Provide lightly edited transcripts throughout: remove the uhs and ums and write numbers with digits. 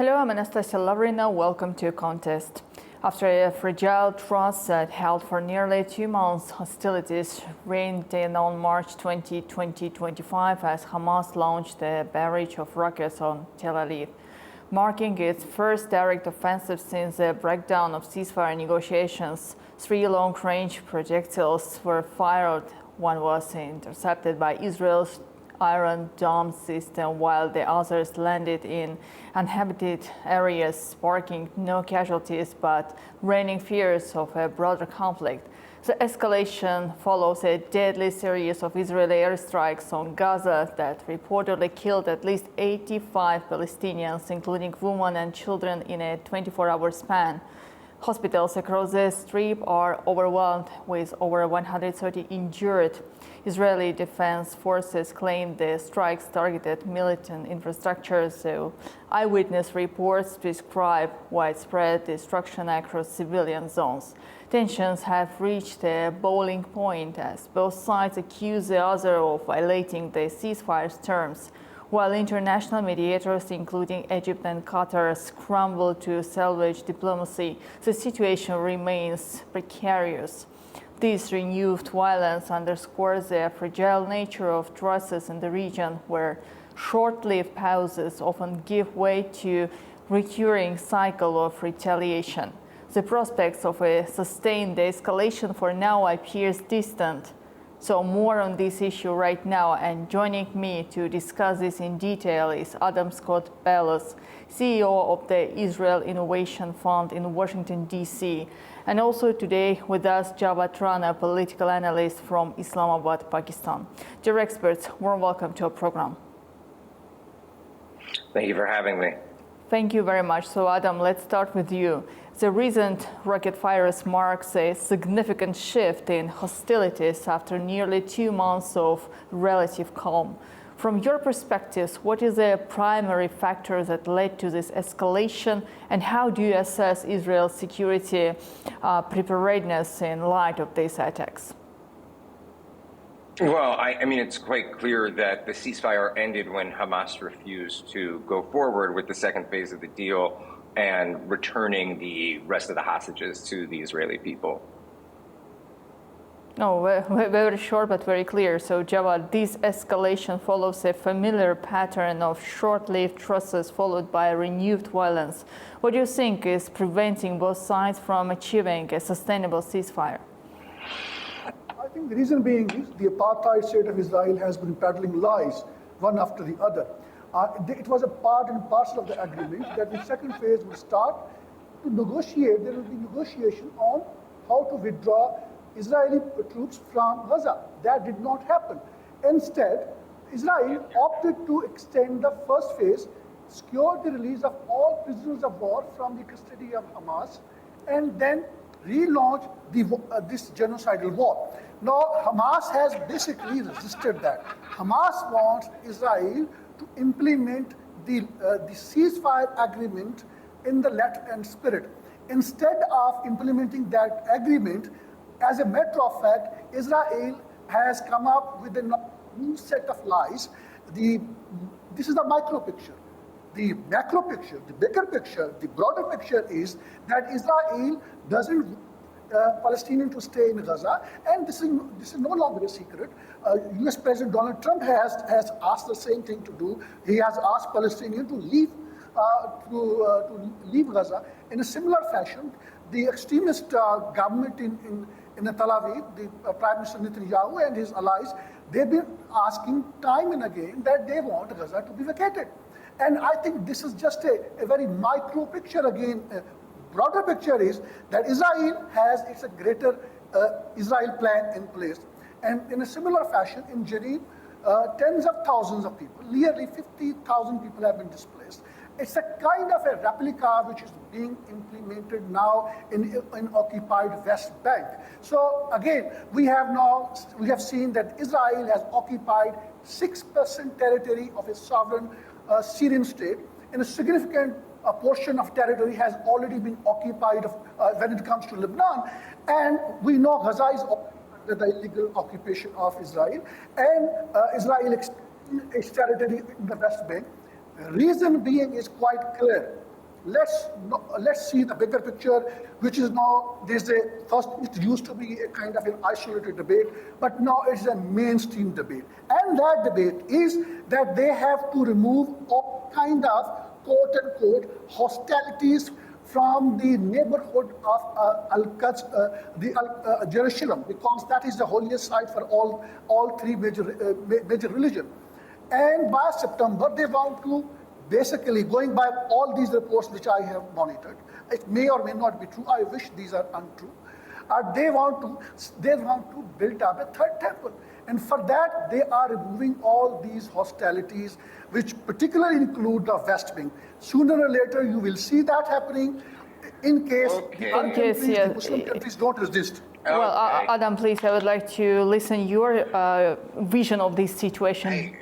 Hello, I'm Anastasiya Lavrina. Welcome to Contest. After a fragile truce that held for nearly 2 months, hostilities reigned in on March 20, 2025 as Hamas launched a barrage of rockets on Tel Aviv, marking its first direct offensive since the breakdown of ceasefire negotiations. 3 long-range projectiles were fired. One was intercepted by Israel's Iron Dome system, while the others landed in uninhabited areas, sparking no casualties but raining fears of a broader conflict. The escalation follows a deadly series of Israeli airstrikes on Gaza that reportedly killed at least 85 Palestinians, including women and children, in a 24-hour span. Hospitals across the Strip are overwhelmed, with over 130 injured. Israeli defense forces claim the strikes targeted militant infrastructure, so eyewitness reports describe widespread destruction across civilian zones. Tensions have reached a boiling point as both sides accuse the other of violating the ceasefire's terms. While international mediators, including Egypt and Qatar, scramble to salvage diplomacy, the situation remains precarious. This renewed violence underscores the fragile nature of truces in the region, where short-lived pauses often give way to a recurring cycle of retaliation. The prospects of a sustained escalation for now appears distant. So more on this issue right now, and joining me to discuss this in detail is Adam Scott Bellos, CEO of the Israel Innovation Fund in Washington, D.C. And also today with us, Javad Rana, political analyst from Islamabad, Pakistan. Dear experts, warm welcome to our program. Thank you for having me. Thank you very much. So Adam, let's start with you. The recent rocket fires marks a significant shift in hostilities after nearly 2 months of relative calm. From your perspectives, what is the primary factor that led to this escalation, and how do you assess Israel's security preparedness in light of these attacks? Well, I mean, it's quite clear that the ceasefire ended when Hamas refused to go forward with the second phase of the deal and returning the rest of the hostages to the Israeli people. No, very short but very clear. So, Javad, this escalation follows a familiar pattern of short-lived truces followed by renewed violence. What do you think is preventing both sides from achieving a sustainable ceasefire? I think the reason being is the apartheid state of Israel has been peddling lies one after the other. It was a part and parcel of the agreement that the second phase would start to negotiate. There will be negotiation on how to withdraw Israeli troops from Gaza. That did not happen. Instead, Israel opted to extend the first phase, secure the release of all prisoners of war from the custody of Hamas, and then relaunch this genocidal war. Now, Hamas has basically resisted that. Hamas wants Israel to implement the ceasefire agreement in the letter and spirit. Instead of implementing that agreement, as a matter of fact, Israel has come up with a new set of lies. This is the micro picture. The macro picture, the bigger picture, the broader picture is that Israel doesn't want Palestinians to stay in Gaza, and this is no longer a secret. U.S. President Donald Trump has asked the same thing to do. He has asked Palestinians to leave Gaza. In a similar fashion, the extremist government in Tel Aviv, the Prime Minister Netanyahu and his allies, they've been asking time and again that they want Gaza to be vacated. And I think this is just a very micro picture again. Broader picture is that Israel has its greater Israel plan in place. And in a similar fashion, in Jenin, tens of thousands of people, nearly 50,000 people have been displaced. It's a kind of a replica which is being implemented now in occupied West Bank. So again, we have seen that Israel has occupied 6% territory of a sovereign Syrian state, and a significant portion of territory has already been occupied when it comes to Lebanon. And we know Gaza is under the illegal occupation of Israel, and Israel extended its territory in the West Bank. The reason being is quite clear. let's see the bigger picture, which is now, it used to be a kind of an isolated debate, but now it's a mainstream debate. And that debate is that they have to remove all kind of quote unquote hostilities from the neighborhood of Jerusalem, because that is the holiest site for all three major religions. And by September, they want to, basically, going by all these reports which I have monitored, it may or may not be true, I wish these are untrue, they want to build up a third temple. And for that, they are removing all these hostilities, which particularly include the West Wing. Sooner or later, you will see that happening in case the Muslim countries don't resist. Well, Adam, please, I would like to listen your vision of this situation.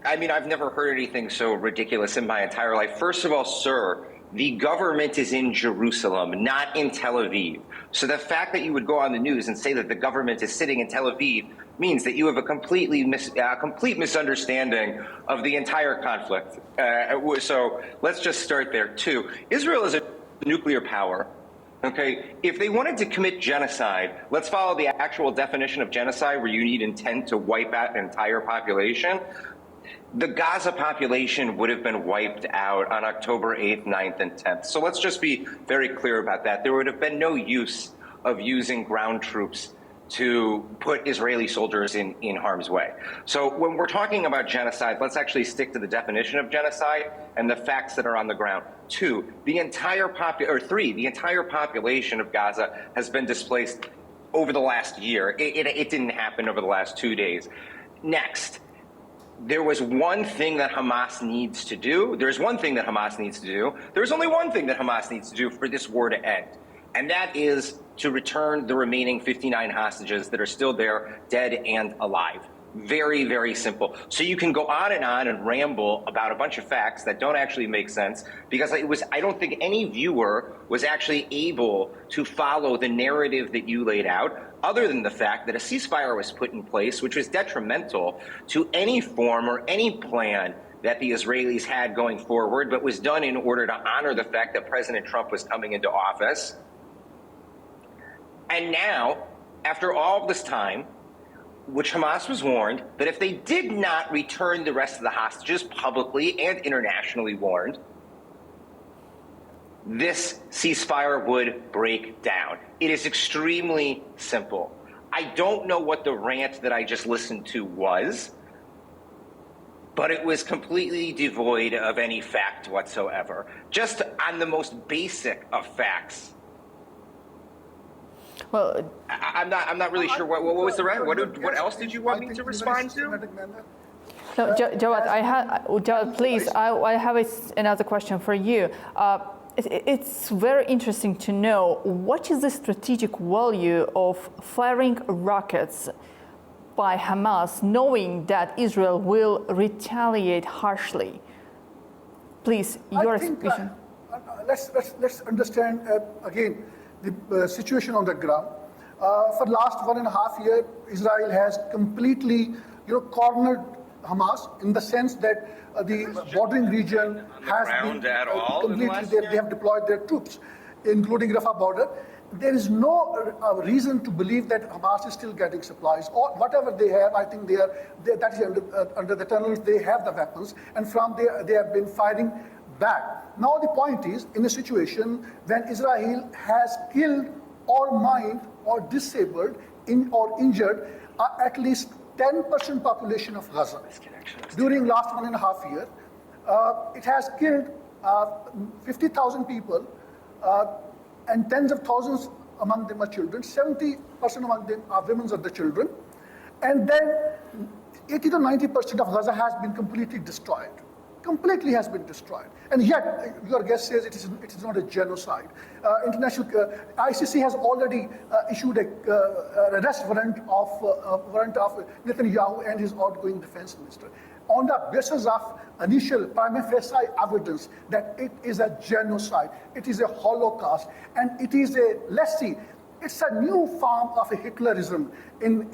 I mean, I've never heard anything so ridiculous in my entire life. First of all, sir, the government is in Jerusalem, not in Tel Aviv. So the fact that you would go on the news and say that the government is sitting in Tel Aviv means that you have a complete misunderstanding of the entire conflict. So let's just start there, too. Israel is a nuclear power. Okay, if they wanted to commit genocide, let's follow the actual definition of genocide, where you need intent to wipe out an entire population. The Gaza population would have been wiped out on October 8th, 9th, and 10th. So let's just be very clear about that. There would have been no use of using ground troops to put Israeli soldiers in harm's way. So when we're talking about genocide, let's actually stick to the definition of genocide and the facts that are on the ground. The entire population of Gaza has been displaced over the last year. It didn't happen over the last 2 days. Next, there was one thing that Hamas needs to do. There's one thing that Hamas needs to do. There's only one thing that Hamas needs to do for this war to end, and that is to return the remaining 59 hostages that are still there, dead and alive. Very, very simple. So you can go on and ramble about a bunch of facts that don't actually make sense, because I don't think any viewer was actually able to follow the narrative that you laid out, other than the fact that a ceasefire was put in place, which was detrimental to any form or any plan that the Israelis had going forward, but was done in order to honor the fact that President Trump was coming into office. And now, after all this time, which Hamas was warned that if they did not return the rest of the hostages, publicly and internationally warned, this ceasefire would break down. It is extremely simple. I don't know what the rant that I just listened to was, but it was completely devoid of any fact whatsoever. Just on the most basic of facts. Well, I'm not really sure what was the rant. What else did you want me to respond to? No, Jawad, please, I have another question for you. It's very interesting to know what is the strategic value of firing rockets by Hamas, knowing that Israel will retaliate harshly. Please, your expression. Let's understand again the situation on the ground. For the last 1.5 years, Israel has completely, cornered Hamas, in the sense that the bordering region has been completely, they have deployed their troops, including Rafah border. There is no reason to believe that Hamas is still getting supplies, or whatever they have. I think that is under the tunnels. They have the weapons, and from there they have been firing back. Now the point is, in a situation when Israel has killed or maimed or disabled or injured at least 10% population of Gaza during last 1.5 years, it has killed 50,000 people, and tens of thousands among them are children. 70% among them are women and the children, and then 80 to 90% of Gaza has been completely destroyed. Completely has been destroyed, and yet your guest says it is not a genocide. International ICC has already issued a arrest warrant of Netanyahu and his outgoing defense minister, on the basis of initial prima facie evidence that it is a genocide, it is a Holocaust, and it is it's a new form of a Hitlerism,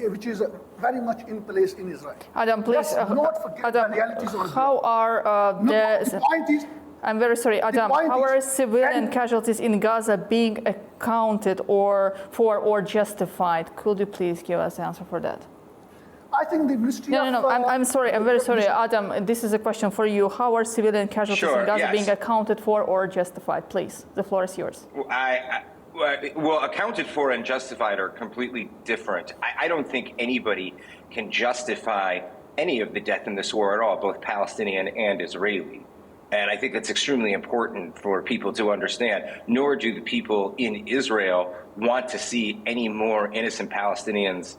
which is very much in place in Israel. Adam, please. Let's not forget Adam, the realities of how are the point is, I'm very sorry, Adam. How are civilian casualties in Gaza being accounted for or justified? Could you please give us an answer for that? I think the Ministry of... No. I'm sorry. I'm very sorry, Adam. This is a question for you. How are civilian casualties in Gaza being accounted for or justified? Please, the floor is yours. Well, accounted for and justified are completely different. I don't think anybody can justify any of the death in this war at all, both Palestinian and Israeli. And I think that's extremely important for people to understand, nor do the people in Israel want to see any more innocent Palestinians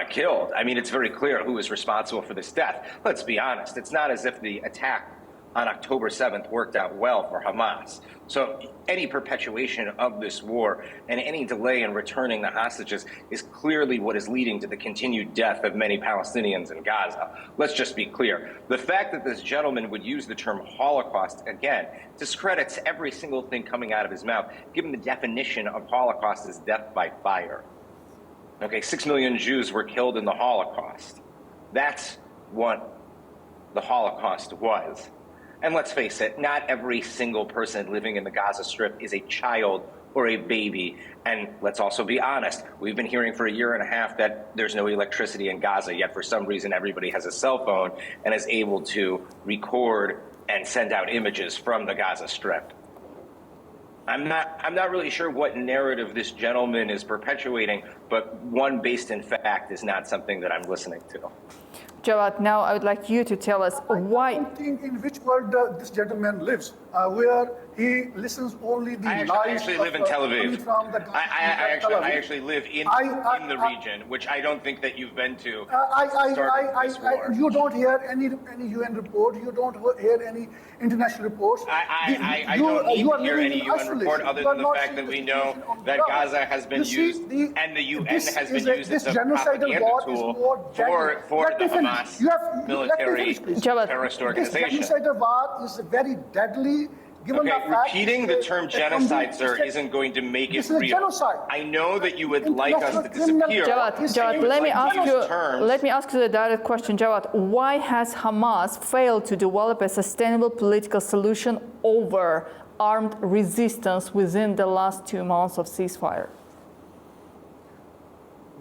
killed. I mean, it's very clear who is responsible for this death. Let's be honest. It's not as if the attack on October 7th worked out well for Hamas. So any perpetuation of this war and any delay in returning the hostages is clearly what is leading to the continued death of many Palestinians in Gaza. Let's just be clear. The fact that this gentleman would use the term Holocaust, again, discredits every single thing coming out of his mouth, given the definition of Holocaust as death by fire. Okay, 6 million Jews were killed in the Holocaust. That's what the Holocaust was. And let's face it, not every single person living in the Gaza Strip is a child or a baby. And let's also be honest, we've been hearing for a year and a half that there's no electricity in Gaza, yet for some reason everybody has a cell phone and is able to record and send out images from the Gaza Strip. I'm not really sure what narrative this gentleman is perpetuating, but one based in fact is not something that I'm listening to. Jawad, now I would like you to tell us why. I don't think in which world this gentleman lives, where he listens only the lies. I actually live in Tel Aviv. I actually live in the region, which I don't think that you've been to. You don't hear any UN report. You don't hear any international reports. I don't need to hear any UN report other than the fact that we know that Gaza has been used and the UN has been used as a propaganda tool for the Hamas military terrorist organization. This genocidal war is very deadly. Given okay, repeating the term genocide, sir, isn't going to make it real. Genocide. I know that you would like us to disappear. Jawad, let me ask you the direct question, Jawad. Why has Hamas failed to develop a sustainable political solution over armed resistance within the last 2 months of ceasefire?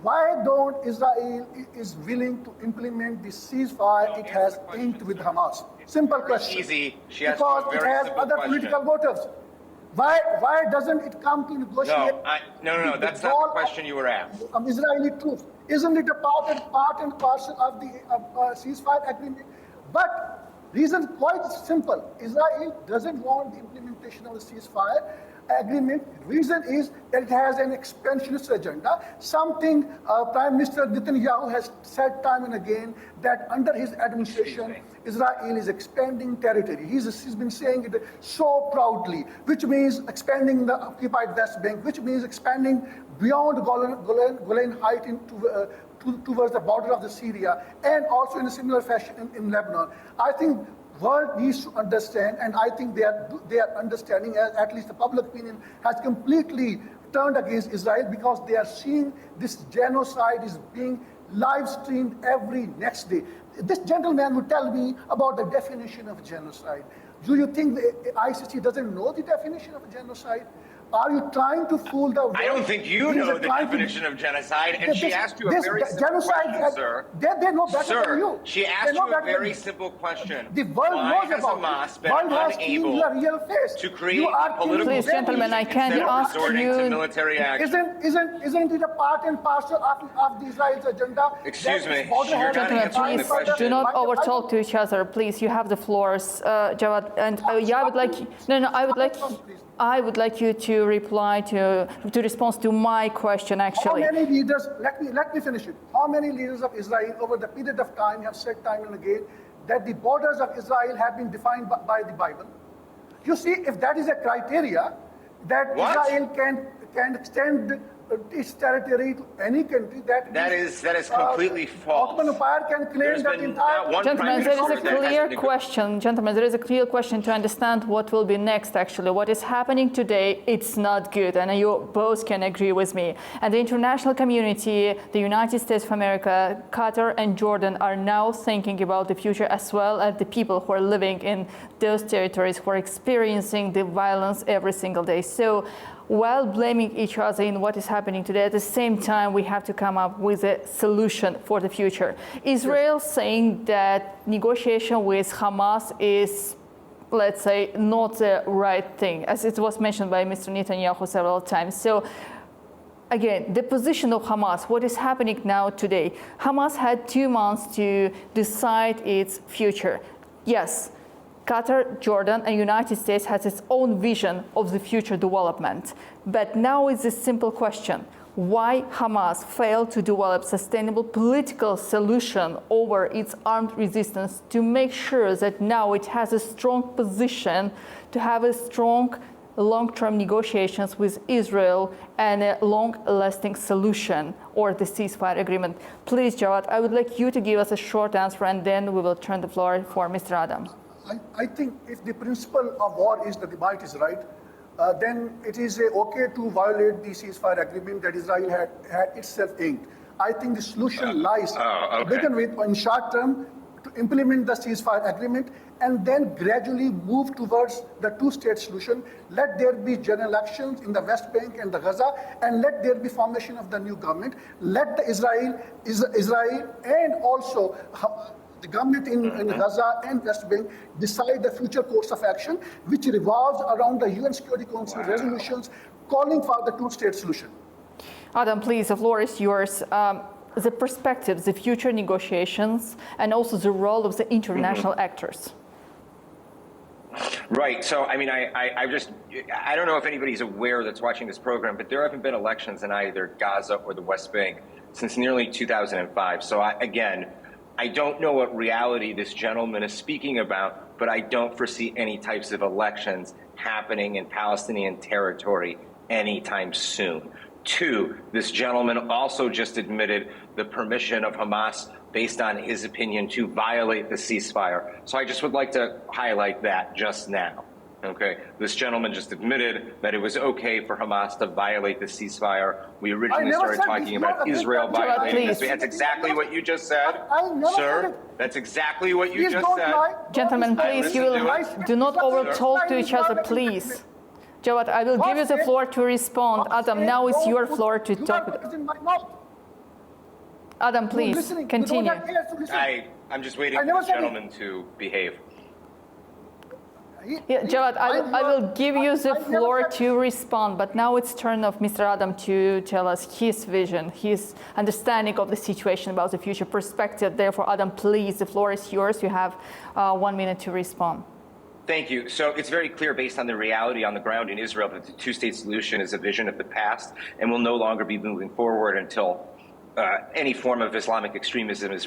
Why don't Israel is willing to implement the ceasefire it has inked with Hamas? Simple question. Easy. Because it has other political motives. Why doesn't it come to negotiate? No. That's not the question you were asked. Israeli troops. Isn't it a part and parcel of the ceasefire agreement? But reason quite simple. Israel doesn't want the implementation of the ceasefire agreement. Reason is that it has an expansionist agenda, something Prime Minister Netanyahu has said time and again that under his administration, Israel is expanding territory. He's been saying it so proudly, which means expanding the occupied West Bank, which means expanding beyond Golan Heights towards the border of the Syria, and also in a similar fashion in Lebanon. I think world needs to understand, and I think they are understanding, at least the public opinion has completely turned against Israel because they are seeing this genocide is being live streamed every next day. This gentleman would tell me about the definition of genocide. Do you think the ICC doesn't know the definition of genocide? Are you trying to fool the world? I don't think you know the definition of genocide, and she asked you a very simple question, sir. They know better than you. She asked you a very simple question. The world knows about Hamas been unable to create political... Please, gentlemen, I can ask you... Isn't it a part and parcel of the Israel's agenda? Excuse me, you're not answering the question. Do not overtalk to each other, please. You have the floors, Jawad. And I would like... I would like you to reply to respond to my question, actually. How many leaders, let me finish it. How many leaders of Israel over the period of time have said time and again that the borders of Israel have been defined by the Bible? You see, if that is a criteria, that Israel can extend its territory to any country That is completely false. Ottoman Empire can claim There's that been entire. not one Gentlemen, prime there is a minister that clear hasn't question. Gentlemen, there is a clear question to understand what will be next, actually. What is happening today, it's not good. And you both can agree with me. And the international community, the United States of America, Qatar and Jordan are now thinking about the future, as well as the people who are living in those territories, who are experiencing the violence every single day. So while blaming each other in what is happening today, at the same time, we have to come up with a solution for the future. Israel saying that negotiation with Hamas is, let's say, not the right thing, as it was mentioned by Mr. Netanyahu several times. So again, the position of Hamas, what is happening now today? Hamas had 2 months to decide its future. Yes, Qatar, Jordan, and United States has its own vision of the future development. But now it's a simple question. Why Hamas failed to develop sustainable political solution over its armed resistance to make sure that now it has a strong position to have a strong long-term negotiations with Israel and a long-lasting solution or the ceasefire agreement. Please, Jawad, I would like you to give us a short answer, and then we will turn the floor for Mr. Adam. I think if the principle of war is that the might is right, then it is okay to violate the ceasefire agreement that Israel had itself inked. I think the solution lies to begin with, in short term, to implement the ceasefire agreement and then gradually move towards the two-state solution. Let there be general elections in the West Bank and the Gaza, and let there be formation of the new government. Let the Israel and also the government in Gaza and West Bank decide the future course of action, which revolves around the UN Security Council resolutions calling for the two-state solution. Adam, please, the floor is yours. The perspectives, the future negotiations, and also the role of the international actors. Right. So, I mean, I don't know if anybody's aware that's watching this program, but there haven't been elections in either Gaza or the West Bank since nearly 2005. So, I don't know what reality this gentleman is speaking about, but I don't foresee any types of elections happening in Palestinian territory anytime soon. Two, this gentleman also just admitted the permission of Hamas based on his opinion to violate the ceasefire. So I just would like to highlight that just now. Okay, this gentleman just admitted that it was okay for Hamas to violate the ceasefire. We originally started talking about Israel violating this. That's exactly what you just said, sir. That's exactly what you just said. Gentlemen, please, you will do not overtalk to each other, please. Jawad, I will give you the floor to respond. Adam, now it's your floor to talk. Adam, please, continue. I'm just waiting for the gentleman to behave. Yeah, Jawad, I will give you the floor to respond, but now it's turn of Mr. Adam to tell us his vision, his understanding of the situation, about the future perspective. Therefore, Adam, please, the floor is yours. You have 1 minute to respond. Thank you. So it's very clear based on the reality on the ground in Israel that the two-state solution is a vision of the past and will no longer be moving forward until any form of Islamic extremism is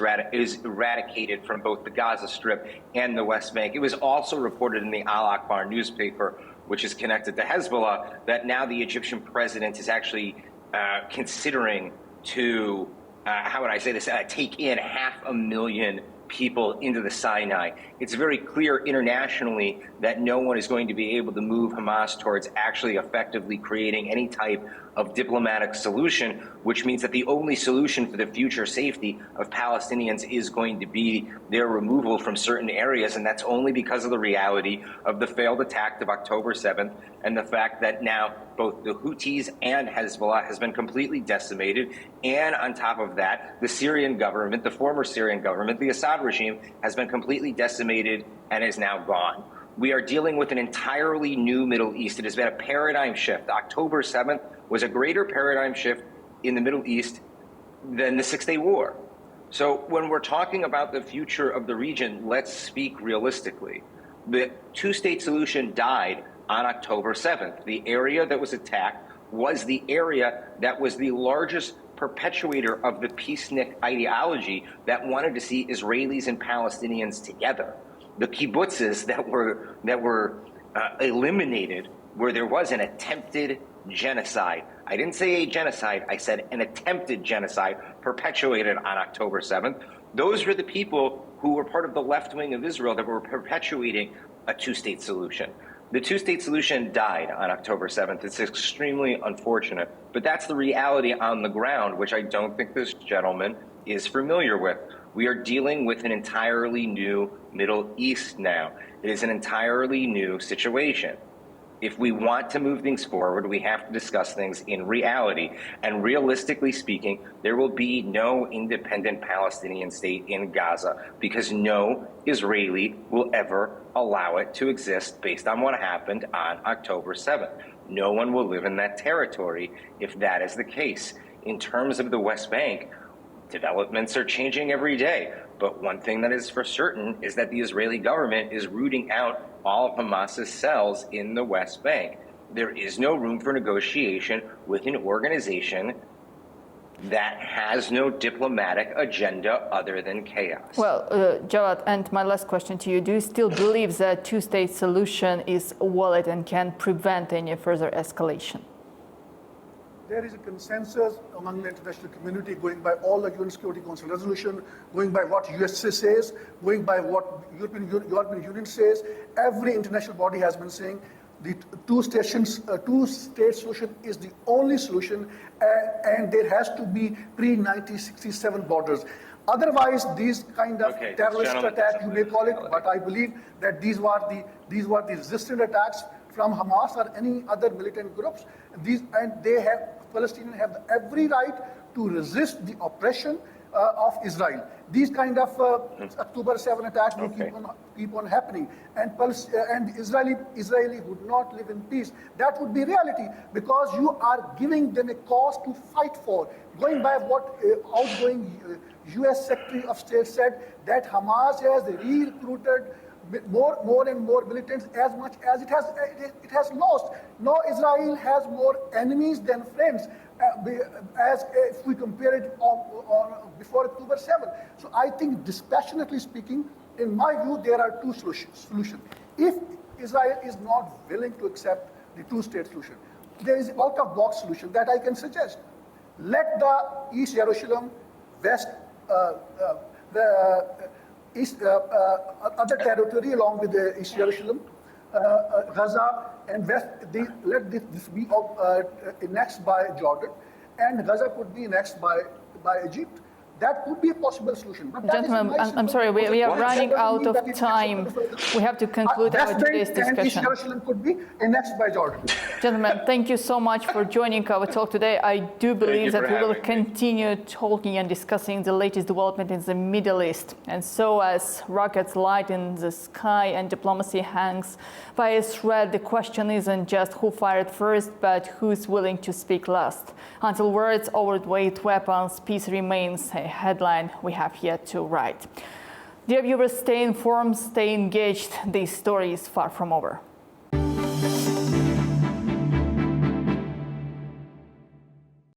eradicated from both the Gaza Strip and the West Bank. It was also reported in the Al Akhbar newspaper, which is connected to Hezbollah, that now the Egyptian president is actually considering to, how would I say this, take in 500,000 people into the Sinai. It's very clear internationally that no one is going to be able to move Hamas towards actually effectively creating any type of diplomatic solution, which means that the only solution for the future safety of Palestinians is going to be their removal from certain areas. And that's only because of the reality of the failed attack of October 7th and the fact that now both the Houthis and Hezbollah has been completely decimated. And on top of that, the Syrian government, the former Syrian government, the Assad regime, has been completely decimated and is now gone. We are dealing with an entirely new Middle East. It has been a paradigm shift. October 7th was a greater paradigm shift in the Middle East than the Six-Day War. So when we're talking about the future of the region, let's speak realistically. The two-state solution died on October 7th. The area that was attacked was the area that was the largest perpetuator of the peacenik ideology that wanted to see Israelis and Palestinians together. The kibbutzes that were eliminated, where there was an attempted genocide. I didn't say a genocide, I said an attempted genocide perpetuated on October 7th. Those were the people who were part of the left wing of Israel that were perpetuating a two-state solution. The two-state solution died on October 7th. It's extremely unfortunate, but that's the reality on the ground, which I don't think this gentleman is familiar with. We are dealing with an entirely new Middle East now. It is an entirely new situation. If we want to move things forward, we have to discuss things in reality. And realistically speaking, there will be no independent Palestinian state in Gaza because no Israeli will ever allow it to exist based on what happened on October 7th. No one will live in that territory if that is the case. In terms of the West Bank, developments are changing every day. But one thing that is for certain is that the Israeli government is rooting out all of Hamas's cells in the West Bank. There is no room for negotiation with an organization that has no diplomatic agenda other than chaos. Well, Jawad, and my last question to you, do you still believe that two-state solution is valid and can prevent any further escalation? There is a consensus among the international community going by all the UN Security Council resolution, going by what USA says, going by what European Union says. Every international body has been saying the two-state solution is the only solution, and there has to be pre-1967 borders. Otherwise, these kind of terrorist attacks, you may call it, but I believe that these were the resistant attacks from Hamas or any other militant groups. Palestinians have every right to resist the oppression of Israel. These kind of October 7 attacks will keep on happening, and Israeli would not live in peace. That would be reality because you are giving them a cause to fight for. Going by what outgoing U.S. Secretary of State said, that Hamas has recruited more and more militants as much as it has lost. Now Israel has more enemies than friends, if we compare it before October 7. So I think, dispassionately speaking, in my view, there are two solutions. If Israel is not willing to accept the two-state solution, there is an out-of-box solution that I can suggest. Let the East Jerusalem, other territory along with the East Jerusalem, Gaza and West, let this be annexed by Jordan, and Gaza could be annexed by Egypt. That could be a possible solution. But gentlemen, I'm sorry, we are running out of time. We have to conclude our today's discussion. And East Jerusalem could be annexed by Jordan. Gentlemen, thank you so much for joining our talk today. I do believe that we will continue talking and discussing the latest development in the Middle East. And so as rockets light in the sky and diplomacy hangs by a thread, the question isn't just who fired first, but who's willing to speak last. Until words overweight weapons, peace remains a headline we have yet to write. Dear viewers, stay informed, stay engaged. This story is far from over.